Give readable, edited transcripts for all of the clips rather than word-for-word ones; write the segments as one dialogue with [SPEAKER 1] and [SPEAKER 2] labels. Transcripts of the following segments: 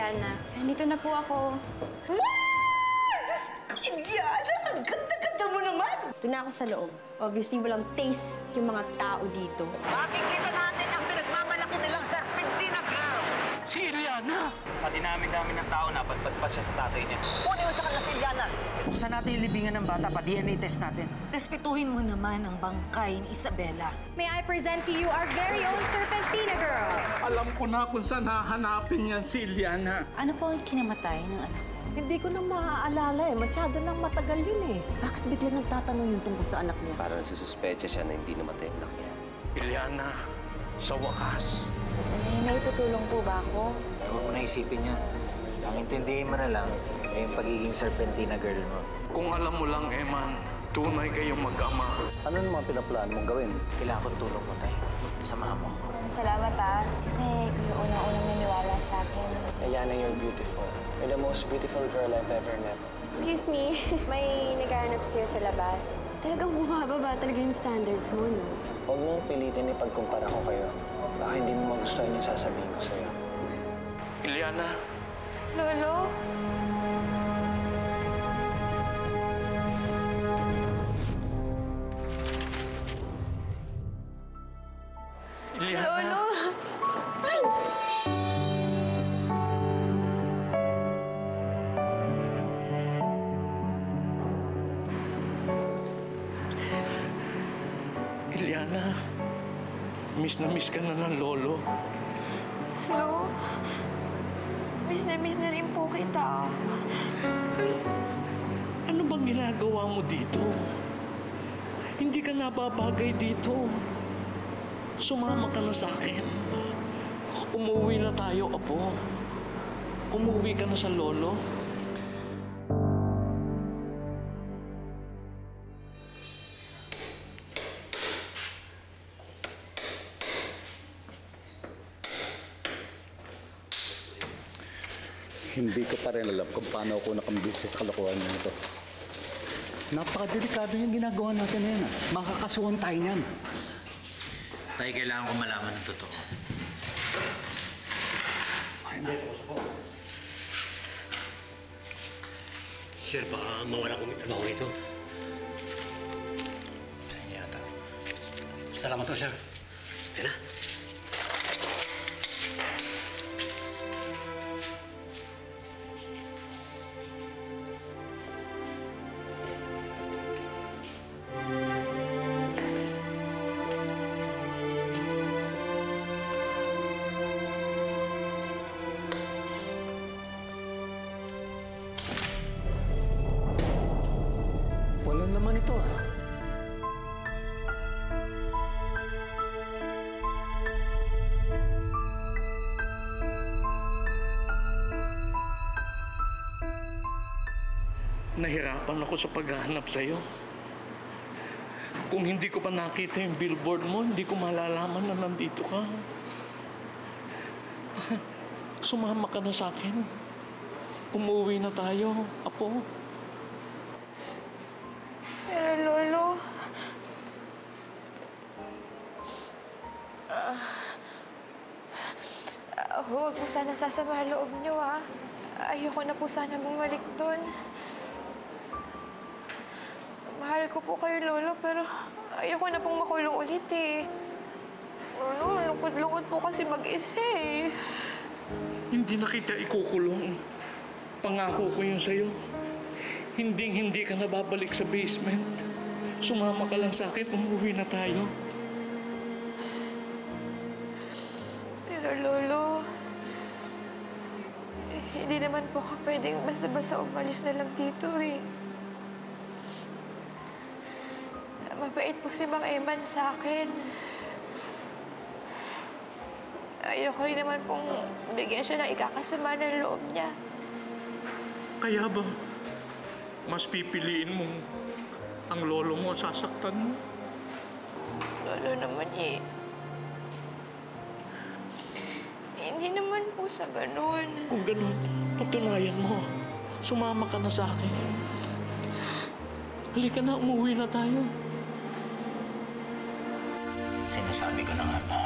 [SPEAKER 1] Iliana. Nandito na po ako.
[SPEAKER 2] Diyos ko, Iliana! Ang ganda-ganda mo naman!
[SPEAKER 1] Doon na ako sa loob. Obviously, walang taste yung mga tao dito.
[SPEAKER 2] Makikita natin ang pinagmamalaki nilang Serpentina girl!
[SPEAKER 3] Si Iliana! Sa dinami-dami ng tao, napadpad pa siya sa tatay niya.
[SPEAKER 2] Kunin mo sa kanila si Iliana!
[SPEAKER 4] Buksan natin yung libingan ng bata, pa-DNA test natin.
[SPEAKER 5] Respetuhin mo naman ang bangkay ni Isabela.
[SPEAKER 1] May I present to you our very own Serpentina girl.
[SPEAKER 3] Alam ko na kung saan hahanapin niyan si Iliana.
[SPEAKER 5] Ano po ang kinamatay ng anak ko?
[SPEAKER 2] Hindi ko na maaalala eh. Masyado nang matagal yun eh. Bakit bigla nagtatanong yung tungkol sa anak niya?
[SPEAKER 6] Parang nasususpecha siya na hindi namatay ang anak niya.
[SPEAKER 3] Iliana, sa wakas.
[SPEAKER 7] May tutulong po ba ako?
[SPEAKER 4] Huwag mo na isipin yan. Ang intindihin mo na lang ay yung pagiging Serpentina girl mo.
[SPEAKER 3] Kung alam mo lang, Eman, tunay kayong mag-ama.
[SPEAKER 6] Ano naman pinaplaan mong gawin?
[SPEAKER 4] Kailangan ko tulong mo, tay. Samahan mo ako.
[SPEAKER 7] Salamat kasi kayo unang-unang naniwala sa akin.
[SPEAKER 6] Iliana, you're beautiful. You're the most beautiful girl I've ever met.
[SPEAKER 1] Excuse me, may naghahanap siya sa labas. Talagang bumababa talaga yung standards mo, no?
[SPEAKER 6] Huwag mong pilitin ipagkumpara ko kayo. Baka hindi mo magustuhan yung sasabihin ko sa'yo.
[SPEAKER 3] Iliana,
[SPEAKER 7] Lolo?
[SPEAKER 3] Iliana.
[SPEAKER 7] Lolo?
[SPEAKER 3] Iliana, miss na miss ka na ng lolo.
[SPEAKER 7] Hello? Miss na rin po kita.
[SPEAKER 3] Ano bang ginagawa mo dito? Hindi ka nababagay dito. Sumama ka na sa akin. Umuwi na tayo, apo. Umuwi ka na sa lolo.
[SPEAKER 8] Hindi ko pa rin alam kung paano ako nakambisi sa kalokohan na ito. Napakadelikado yung ginagawa natin na yan. Makakasuhan tayo niyan.
[SPEAKER 4] Tay, kailangan ko malaman ng totoo.
[SPEAKER 9] Sir, baka mawala kong trabaho rito.
[SPEAKER 4] Sa inyo na to.
[SPEAKER 9] Salamat po, sir. Tira.
[SPEAKER 8] Wala naman ito.
[SPEAKER 3] Nahirapan ako sa paghahanap sa'yo. Kung hindi ko pa nakita yung billboard mo, hindi ko malalaman na nandito ka. Sumama ka na sa akin. Umuwi na tayo, apo.
[SPEAKER 7] Pero Lolo... huwag mo sana sasama loob niyo, ha? Ayoko na po sana bumalik doon. Mahal ko po kayo, Lolo, pero ayoko na pong makulong ulit, eh. Lolo, lungkot-lungkot po kasi mag-isa, eh.
[SPEAKER 3] Hindi na kita ikukulong. Pangako ko yun sa'yo. Hindi ka na babalik sa basement. Sumama ka lang sa akin, umuwi na tayo.
[SPEAKER 7] Pero Lolo, hindi naman po ka pwedeng basta-basta umalis na lang dito, eh. Mabait po si Mang Eman sa akin. Ayoko rin naman pong bigyan siya ng ikakasama ng loob niya.
[SPEAKER 3] Kaya ba, mas pipiliin mong ang lolo mo ang sasaktan mo?
[SPEAKER 7] Lolo naman, eh. Hindi naman po sa ganun.
[SPEAKER 3] Kung ganun, patunayan mo. Sumama ka na sa akin. Halika na, umuwi na tayo.
[SPEAKER 4] Sinasabi ko na nga na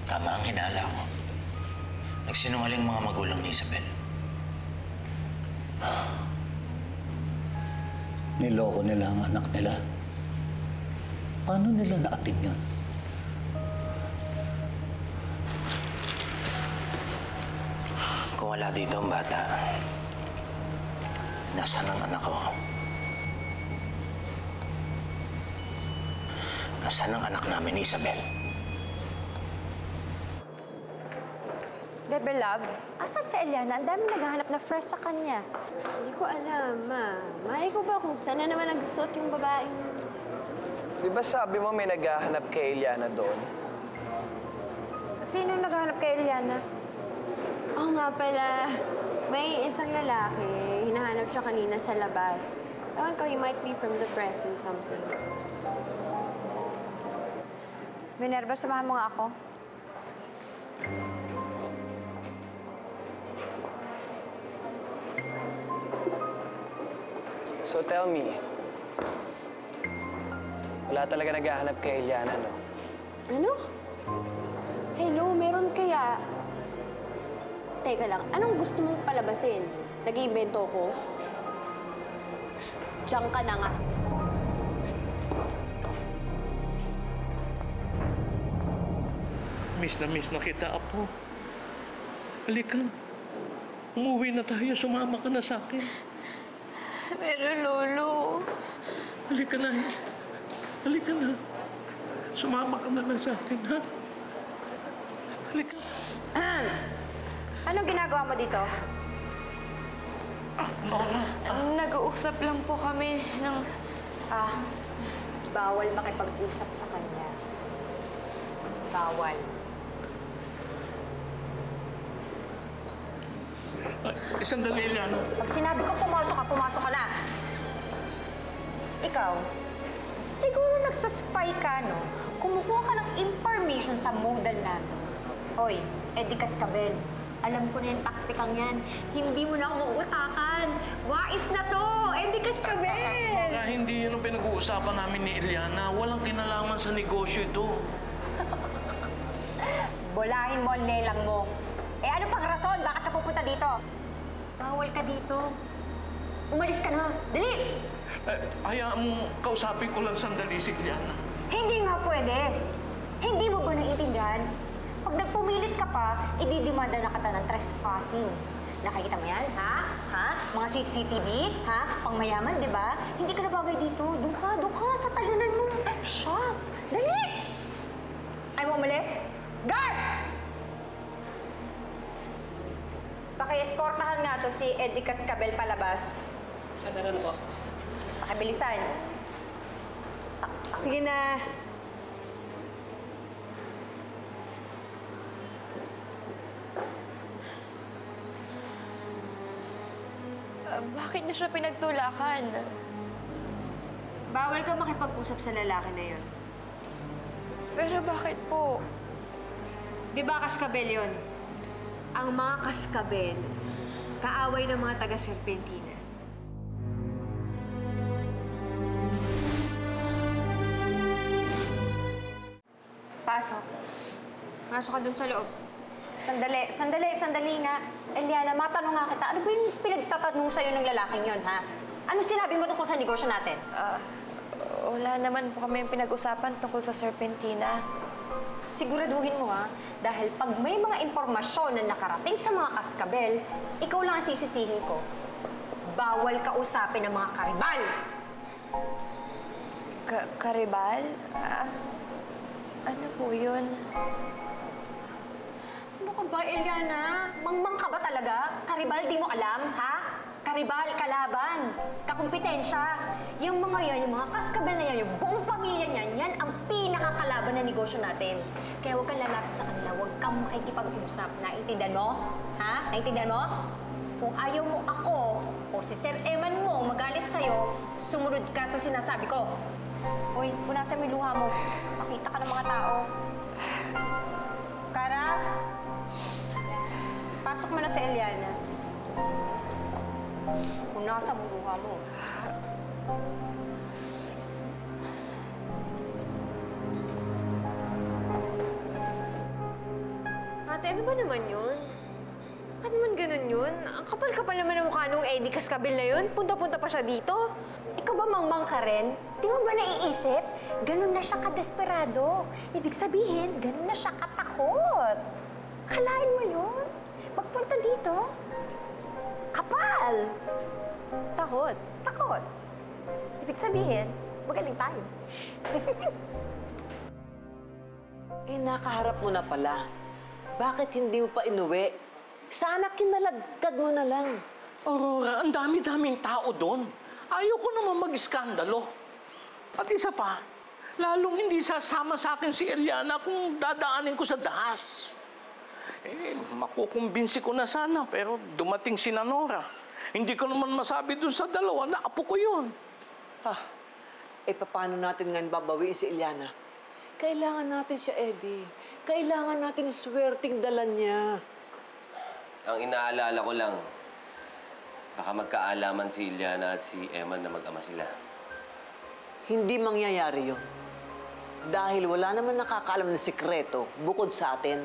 [SPEAKER 4] tama Tama ang hinala ko. Nagsinungaling mga magulang ni Isabel.
[SPEAKER 8] Niloko nila ang anak nila. Paano nila naatin yun?
[SPEAKER 4] Kung wala dito ang bata, nasaan ang anak ko? Nasaan ang anak namin ni Isabel?
[SPEAKER 1] Bebe Love, asan si Eliana? Ang dami naghahanap na fresh sa kanya. Hindi ko alam, ma. Mali ko ba kung saan na naman nagsuot yung babaeng...
[SPEAKER 6] Di ba sabi mo may naghahanap kay Eliana doon?
[SPEAKER 1] Sino naghahanap kay Eliana? Oo nga pala. May isang lalaki. Hinahanap siya kanina sa labas. Ewan ko, he might be from the press or something. Minerva, samahan mo nga ako.
[SPEAKER 6] So tell me, wala talaga naghahanap kay Eliana, no?
[SPEAKER 1] Ano? Hello, meron kaya? Teka lang, anong gusto mong palabasin? Nag-iimbento ko? Diyan ka na nga.
[SPEAKER 3] Miss na kita, Apo. Halika. Umuwi na tayo. Sumama ka na sa akin.
[SPEAKER 7] Pero, Lolo...
[SPEAKER 3] Halika na. Halika na. Sumama ka na lang sa akin, ha? Halika.
[SPEAKER 1] Anong ginagawa mo dito?
[SPEAKER 7] Nag-uusap lang po kami ng...
[SPEAKER 1] Bawal makipag-usap sa kanya. Bawal.
[SPEAKER 3] Sandali lang.
[SPEAKER 1] Pag sinabi ko pumasok ka na. Ikaw, siguro nagsaspy ka, no? Kumukuha ka ng information sa model natin. Hoy, Eddie Cascabel, alam ko na yung taktikang yan. Hindi mo na ako mautakan. Wais na to, Eddie Cascabel!
[SPEAKER 3] Baka hindi yun ang pinag-uusapan namin ni Eliana. Walang kinalaman sa negosyo ito.
[SPEAKER 1] Bolahin mo ang lelang mo. Eh ano pang rason? Bakit ka pupunta dito? Bawal ka dito. Umalis ka na. Dali!
[SPEAKER 3] Hayaan mo, kausapin ko lang sandali si Eliana.
[SPEAKER 1] Hindi nga pwede. Hindi mo ba naiintindihan? Pag nagpumilit ka pa, ididimanda na kita ng trespassing. Nakikita mo yan, ha? Ha? Mga CCTV, ha? Pangmayaman, di ba? Hindi ka na bagay dito. Doon ka, sa talunan mo. Shop! Dali! Ay mo umalis? Guard! Paki-escortahan nga to si Eddie Cascabel palabas.
[SPEAKER 7] Sandali na po.
[SPEAKER 1] Pakibilisan. Sige na.
[SPEAKER 7] Bakit niyo siya pinagtulakan?
[SPEAKER 1] Bawal ka makipag-usap sa lalaki na yun.
[SPEAKER 7] Pero bakit po?
[SPEAKER 1] Di ba Cascabel yun? Ang mga Cascabel, kaaway ng mga taga-Serpentina. Pasok. Pasok ka dun sa loob. Sandali nga. Eliana, matanong nga kita, ano ba yung pinagtatanong sa'yo ng lalaking yun, ha? Ano sinabi mo tungkol sa negosyo natin?
[SPEAKER 7] Wala naman po kami pinag-usapan tungkol sa Serpentina.
[SPEAKER 1] Siguraduhin mo, ha? Dahil pag may mga impormasyon na nakarating sa mga Cascabel, ikaw lang ang sisisihin ko. Bawal ka usapin ng mga karibal!
[SPEAKER 7] Karibal? Ano po yun?
[SPEAKER 1] Ano ka ba, Eliana? Mangmang ka ba talaga? Karibal, di mo alam, ha? Karibal, kalaban, kakumpetensya. Yung mga yan, yung mga Cascabel na yan, yung buong pamilya niyan, yan ang pinakakalaban na negosyo natin. Kaya huwag kang lalapit sa kanila, huwag kang makikipag-usap. Naintindihan mo? Ha? Naintindihan mo? Kung ayaw mo ako o si Sir Eman mo magalit sa'yo, sumunod ka sa sinasabi ko. Hoy, punasan mo yung luha mo. Makita ka ng mga tao. Kara, pasok mo na sa Eliana. Punasan mo luha mo.
[SPEAKER 7] Ate, ano ba naman yun? Bakit naman ganun yun? Ang kapal-kapal naman ng mukha nung Eddie Cascabel na yun. Punta-punta pa siya dito.
[SPEAKER 1] Ikaw ba mangmang ka rin? Di mo ba naiisip? Ganun na siya kadesperado. Ibig sabihin, ganun na siya katakot. Kalain mo yun? Pagpunta dito, kapal.
[SPEAKER 7] Takot.
[SPEAKER 1] Takot. Ibig sabihin, magaling tayo.
[SPEAKER 2] Nakaharap mo na pala. Bakit hindi mo pa inuwi? Sana kinaladkad mo na lang.
[SPEAKER 3] Aurora, ang dami-daming tao doon. Ayoko naman mag-iskandalo. At isa pa, lalong hindi sasama sa akin si Eliana kung dadaanin ko sa dahas. Makukumbinsi ko na sana, pero dumating si Nora. Hindi ko naman masabi doon sa dalawa na apo ko yun.
[SPEAKER 2] Paano natin ngayon babawiin si Eliana? Kailangan natin siya, Eddie. Kailangan natin yung swerteng dala niya.
[SPEAKER 10] Ang inaalala ko lang, baka magkaalaman si Eliana at si Eman na mag-ama sila.
[SPEAKER 2] Hindi mangyayari yun. Dahil wala naman nakakaalam ng sikreto bukod sa atin.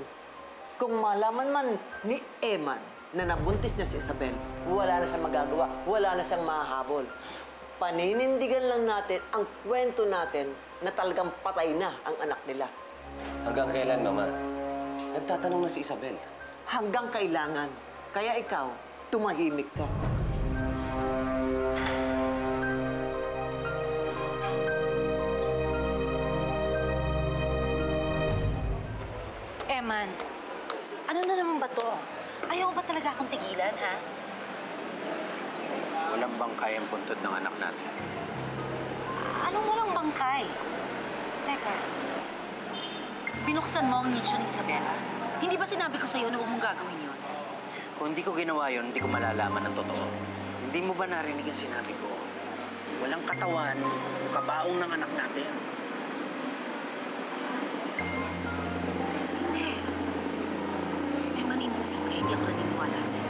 [SPEAKER 2] Kung malaman man ni Eman na nabuntis niya si Isabel, wala na siyang magagawa, wala na siyang mahahabol. Paninindigan lang natin ang kwento natin na talagang patay na ang anak nila.
[SPEAKER 10] Hanggang kailan, Mama? Nagtatanong na si Isabel.
[SPEAKER 2] Hanggang kailangan. Kaya ikaw, tumahimik ka.
[SPEAKER 5] Eman, ano na naman ba to? Ayaw ba talaga akong tigilan, ha?
[SPEAKER 6] Walang bangkay ang puntod ng anak natin.
[SPEAKER 5] Anong walang bangkay? Teka, binuksan mo ang nicho ni Isabela? Hindi ba sinabi ko sa'yo na huwag mong gagawin yun?
[SPEAKER 6] Kung hindi ko ginawa yun, hindi ko malalaman ng totoo. Hindi mo ba narinig ang sinabi ko? Walang katawan yung kabaong ng anak natin.
[SPEAKER 5] Hindi. Eman, imposible. Hindi ako naniniwala sa'yo.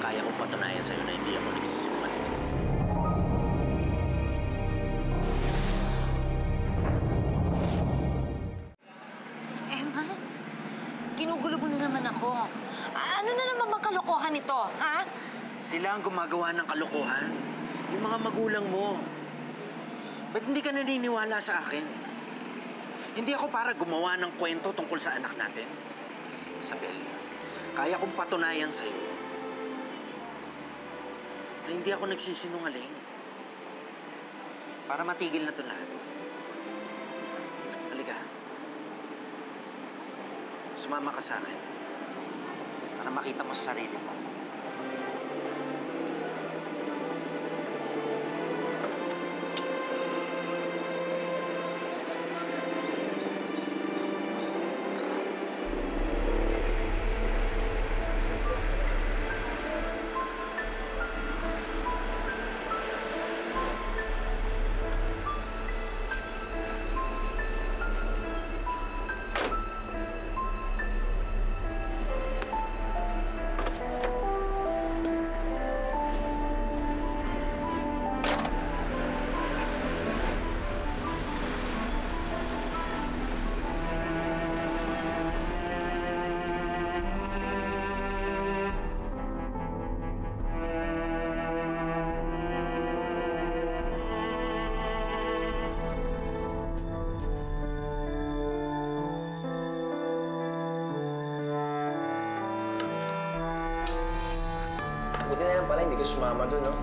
[SPEAKER 6] Kaya kong patunayan sa'yo na hindi ako nagsisinungaling.
[SPEAKER 5] Eman, ginugulo mo na naman ako. Ano na naman bang kalokohan nito, ha?
[SPEAKER 6] Sila ang gumagawa ng kalokohan. Yung mga magulang mo. Ba't hindi ka naniniwala sa akin? Hindi ako para gumawa ng kwento tungkol sa anak natin. Isabel, kaya kong patunayan sa'yo na hindi ako nagsisinungaling. Para matigil na ito lahat. Halika. Sumama ka sa akin. Para makita mo sa sarili mo.
[SPEAKER 10] Buti na lang pala, hindi ka sumama doon, no?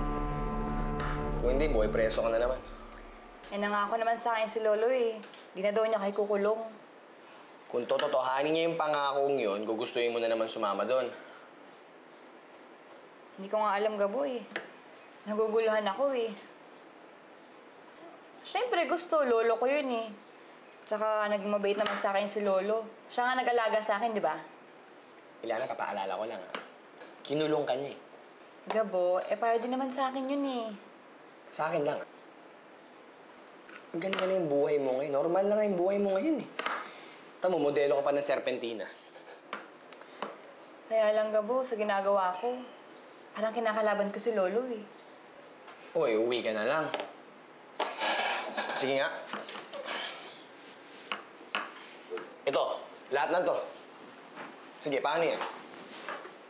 [SPEAKER 10] Kung hindi, buhay preso ka na naman.
[SPEAKER 7] Nangako naman sa akin si Lolo eh. Di na daw niya kayo kukulong.
[SPEAKER 10] Kung tototohanin niya yung pangakong yun, gugustuhin mo na naman sumama doon.
[SPEAKER 7] Hindi ko nga alam, Gabo eh. Naguguluhan ako eh. Siyempre gusto, Lolo ko yun eh. Tsaka naging mabait naman sa akin si Lolo. Siya nga nag-alaga sa akin, di ba?
[SPEAKER 10] Ilana, papaalala ko lang, ha? Kinulong ka niya, eh.
[SPEAKER 7] Gabo, para din naman sa akin yun eh.
[SPEAKER 10] Sa akin lang. Ganda na yung buhay mo ngayon. Normal lang yung buhay mo ngayon, eh. Tama, modelo ka pa ng serpentina.
[SPEAKER 7] Kaya lang, Gabo, sa ginagawa ko, parang kinakalaban ko si Lolo eh.
[SPEAKER 10] Uy, uwi ka na lang. Sige nga. Ito, lahat na to.
[SPEAKER 11] Sige, paano yan?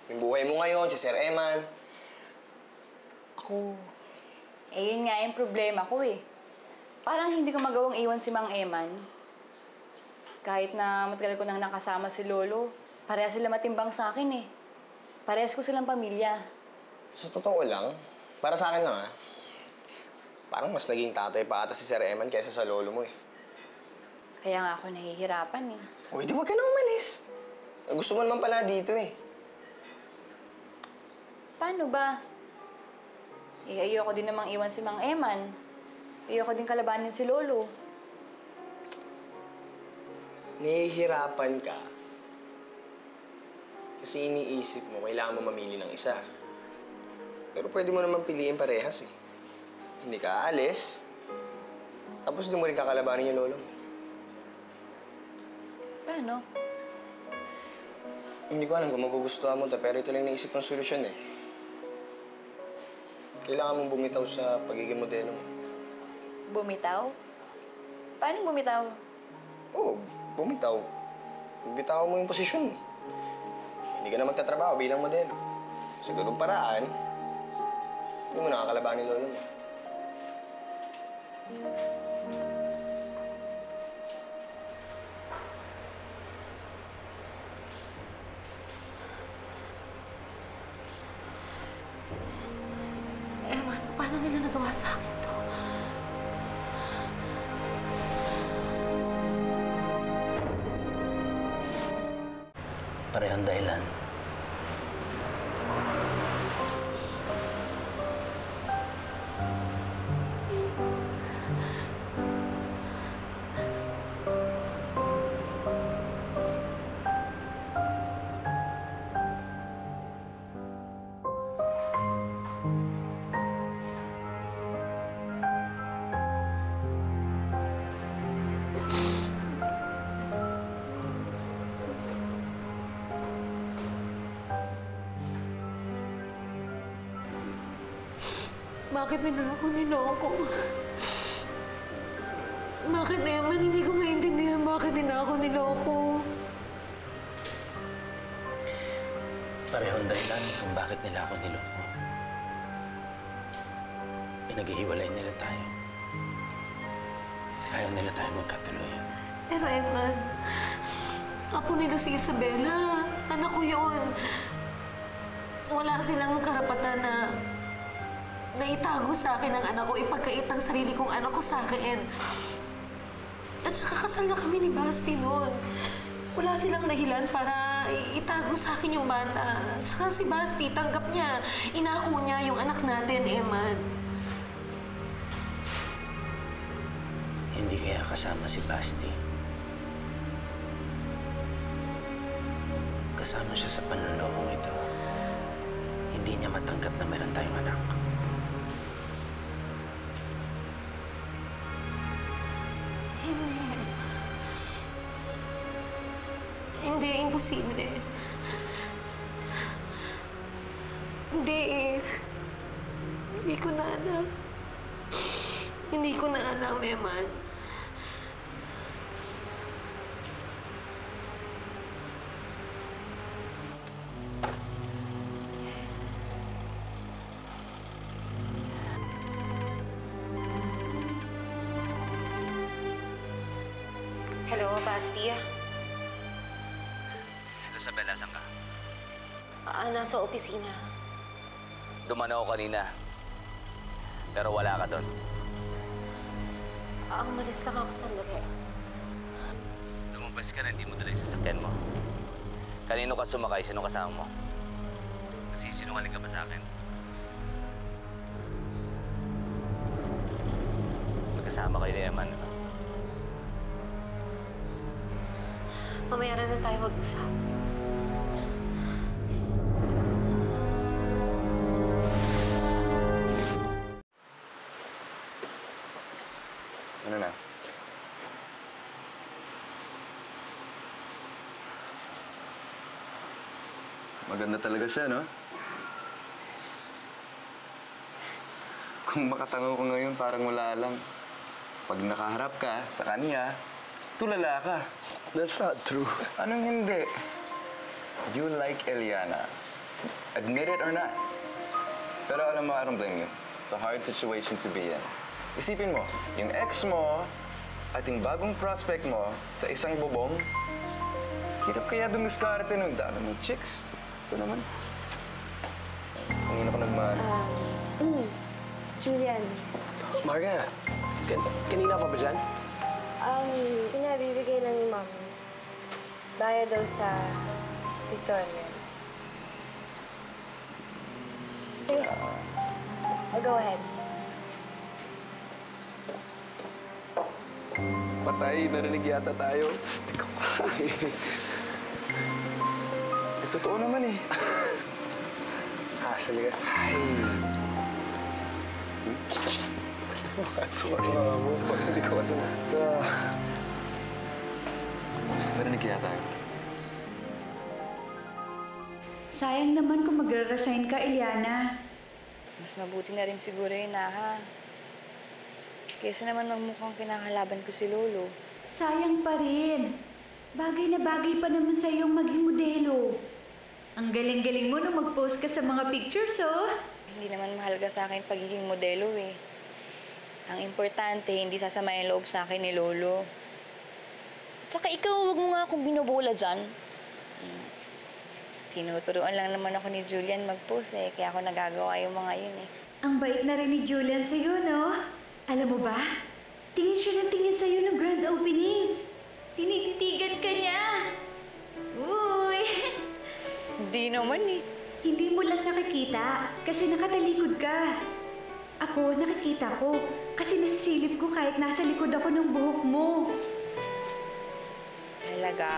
[SPEAKER 11] Yung buhay mo ngayon, si Sir Eman. Ako...
[SPEAKER 12] Eh, yun nga yung problema ko eh. Parang hindi ko magawang iwan si Mang Eman. Kahit na matagal ko nang nakasama si Lolo, parehas sila matimbang sa akin eh. Parehas ko silang pamilya.
[SPEAKER 11] Sa totoo lang, para sa akin lang parang mas naging tatay pa ata si Sir Eman kaysa sa lolo mo eh.
[SPEAKER 12] Kaya nga ako nahihirapan eh.
[SPEAKER 11] Uy, di wag ka na umalis. Gusto mo naman pala dito eh.
[SPEAKER 12] Paano ba? Eh, ayoko din namang iwan si Mang Eman. Ayoko din kalabanin si Lolo.
[SPEAKER 11] Nahihirapan ka. Kasi iniisip mo, kailangan mo mamili ng isa. Pero pwede mo naman piliin parehas eh. Hindi ka aalis, tapos di mo rin kakalabanin yung lolo mo.
[SPEAKER 12] Paano?
[SPEAKER 11] Hindi ko alam kung magugustuhan mo pero ito lang naisip ng solusyon eh. Kailangan mong bumitaw sa pagiging modelo mo.
[SPEAKER 12] Bumitaw? Paano bumitaw?
[SPEAKER 11] Oo, bumitaw. Bumitaw mo yung posisyon mo. Hindi ka na magtatrabaho bilang modelo. Sa ganung paraan, hindi mo nakakalabanin lolo mo.
[SPEAKER 1] Eman, paano nila nagawa sa akin to?
[SPEAKER 8] Parehong dahilan.
[SPEAKER 1] Bakit ako niloko? Bakit, Eman? Hindi ko maintindihan bakit ako niloko.
[SPEAKER 8] Parehong dahilan kung bakit nila ako niloko. Pinaghihiwalay nila tayo. Ayaw nila tayo magkatuluyan.
[SPEAKER 1] Pero, Eman, apo nila si Isabela. Anak ko yun. Wala silang karapatan na itago sa akin ang anak ko, ipagkait ang sarili kong anak ko sa akin. At saka kasal na kami ni Basti noon. Wala silang dahilan para itago sa akin yung bata. At saka si Basti, tanggap niya. Inako niya yung anak natin, Eman.
[SPEAKER 8] Hindi kaya kasama si Basti. Kasama siya sa panlolokong ito. Hindi niya matanggap na meron tayong anak.
[SPEAKER 1] Hindi, imposible. Hindi eh. Hindi ko na alam. Hindi ko na alam, Eman. Hello, Basti.
[SPEAKER 13] Isabela, saan ka?
[SPEAKER 1] Nasa opisina.
[SPEAKER 13] Duman ako kanina. Pero wala ka doon.
[SPEAKER 1] Umalis lang ako sandali.
[SPEAKER 13] Lumabas ka na, hindi mo dala yung sasakyan mo. Kanino ka sumakay? Sino kasama mo? Nagsisinungaling ka ba sa akin? Magkasama kayo ni Eman, ano?
[SPEAKER 1] Mamaya na lang tayo mag-usap.
[SPEAKER 11] Ano na?
[SPEAKER 14] Maganda talaga siya, no? Kung makatango ko ngayon, parang wala lang. Pag nakaharap ka sa kanya, tulala ka.
[SPEAKER 11] That's not true.
[SPEAKER 14] Anong hindi? You like Eliana. Admit it or not. Pero alam mo, I don't blame you. It's a hard situation to be in. Isipin mo, yung ex mo at yung bagong prospect mo sa isang bubong, hirap kaya dumiskarte ng dami ng chicks. Ito naman. Kanina ko nagmahal.
[SPEAKER 15] Julian.
[SPEAKER 16] Marga, kanina pa ba dyan?
[SPEAKER 15] Pinabibigay lang ni Mami. Bayad daw sa Victoria. Sige. Go ahead.
[SPEAKER 16] Patay, narinig yata tayo. Hindi ko
[SPEAKER 14] Totoo naman eh.
[SPEAKER 16] Hassle ka. Ay. Sorry. Hindi ko alam.
[SPEAKER 14] Narinig yata tayo.
[SPEAKER 17] Sayang naman kung magra-resign ka, Eliana.
[SPEAKER 12] Mas mabuti na rin siguro yun ha. Kesa naman magmukhang kinakalaban ko si Lolo.
[SPEAKER 17] Sayang pa rin. Bagay na bagay pa naman sa iyong maging modelo. Ang galing-galing mo na mag-post ka sa mga pictures, oh.
[SPEAKER 12] Hindi naman mahalaga sa akin pagiging modelo eh. Ang importante, hindi sasama yung loob sa akin ni Lolo. At saka ikaw, wag mo nga akong binobola dyan. Tinuturuan lang naman ako ni Julian mag-post eh, kaya ako nagagawa yung mga yun eh.
[SPEAKER 17] Ang bait na rin ni Julian sa'yo, no? Alam mo ba? Tingin siya ng tingin sa'yo ng grand opening. Tinititigan ka niya. Uy!
[SPEAKER 12] Hindi naman eh.
[SPEAKER 17] Hindi mo lang nakikita kasi nakatalikod ka. Ako, nakikita ko kasi nasisilip ko kahit nasa likod ako ng buhok mo.
[SPEAKER 12] Talaga?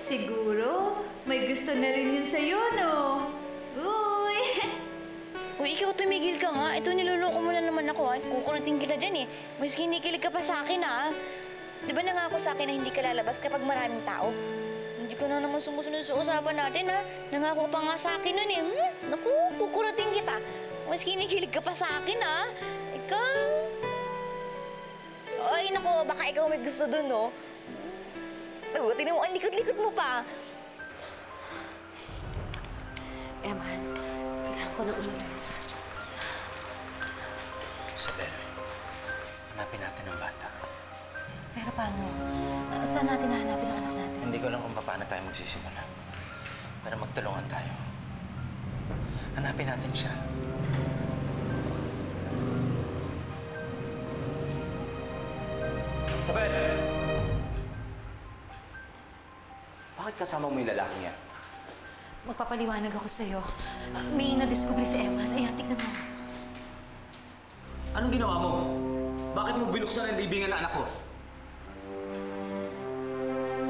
[SPEAKER 17] Siguro, may gusto na rin yun sa'yo, no? Uy!
[SPEAKER 12] Uy, ikaw tumigil ka nga. Ito, niloloko mo na naman ako, ha? Kukurating kita dyan, eh. Maski kinikilig ka pa sa akin, ha? Di ba nangako sa akin na hindi ka lalabas kapag maraming tao? Hindi ka na naman sumusunod sa usapan natin, ha? Nangako pa nga sa akin nun, eh. Naku, kukurating kita. Maski kinikilig ka pa sa akin, ha? Ikaw... Ay, naku, baka ikaw may gusto dun, no? Tinan mo, ang likod-likod mo pa.
[SPEAKER 5] Eman, kailangan ko na umalis.
[SPEAKER 4] Isabel, hanapin natin ang bata.
[SPEAKER 5] Pero paano? Saan natin hahanapin ang anak natin?
[SPEAKER 4] Hindi ko alam kung paano tayo magsisimula. Para magtulungan tayo. Hanapin natin siya. Isabel! Bakit kasama mo yung lalaki niya?
[SPEAKER 5] Magpapaliwanag ako sa'yo. May nadiskubre si Eman. Ayan, tignan mo.
[SPEAKER 4] Anong ginawa mo? Bakit mo binuksan ang libingan ng anak ko?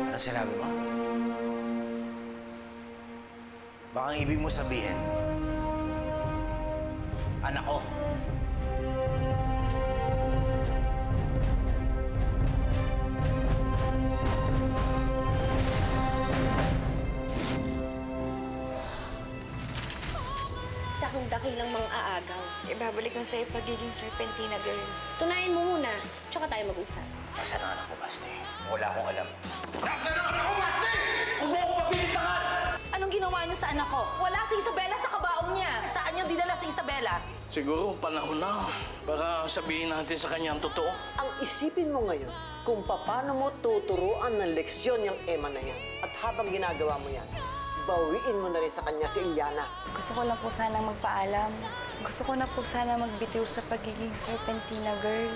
[SPEAKER 4] Ano sinabi mo? Baka ang ibig mo sabihin, anak ko.
[SPEAKER 15] Kung dakilang mga aagaw.
[SPEAKER 12] Ibabalik ko sa'yo pagiging Serpentina girl.
[SPEAKER 15] Tunayan mo muna, tsaka tayo mag-usap.
[SPEAKER 4] Nasaan ang anak ko, Basti? Wala akong alam. Nasaan ang anak ko, Basti? Huwag mo akong pagbibintangan!
[SPEAKER 5] Anong ginawa niyo sa anak ko? Wala si Isabela sa kabaong niya. Saan niyo dinala si Isabela?
[SPEAKER 3] Siguro panahon na para sabihin natin sa kanya ang totoo.
[SPEAKER 2] Ang isipin mo ngayon kung paano mo tuturuan ng leksyon yung Emma na yan. At habang ginagawa mo yan, bawiin mo na rin sa kanya si Eliana.
[SPEAKER 12] Gusto ko lang po sana magpaalam. Gusto ko na po sana magbitiw sa pagiging Serpentina girl.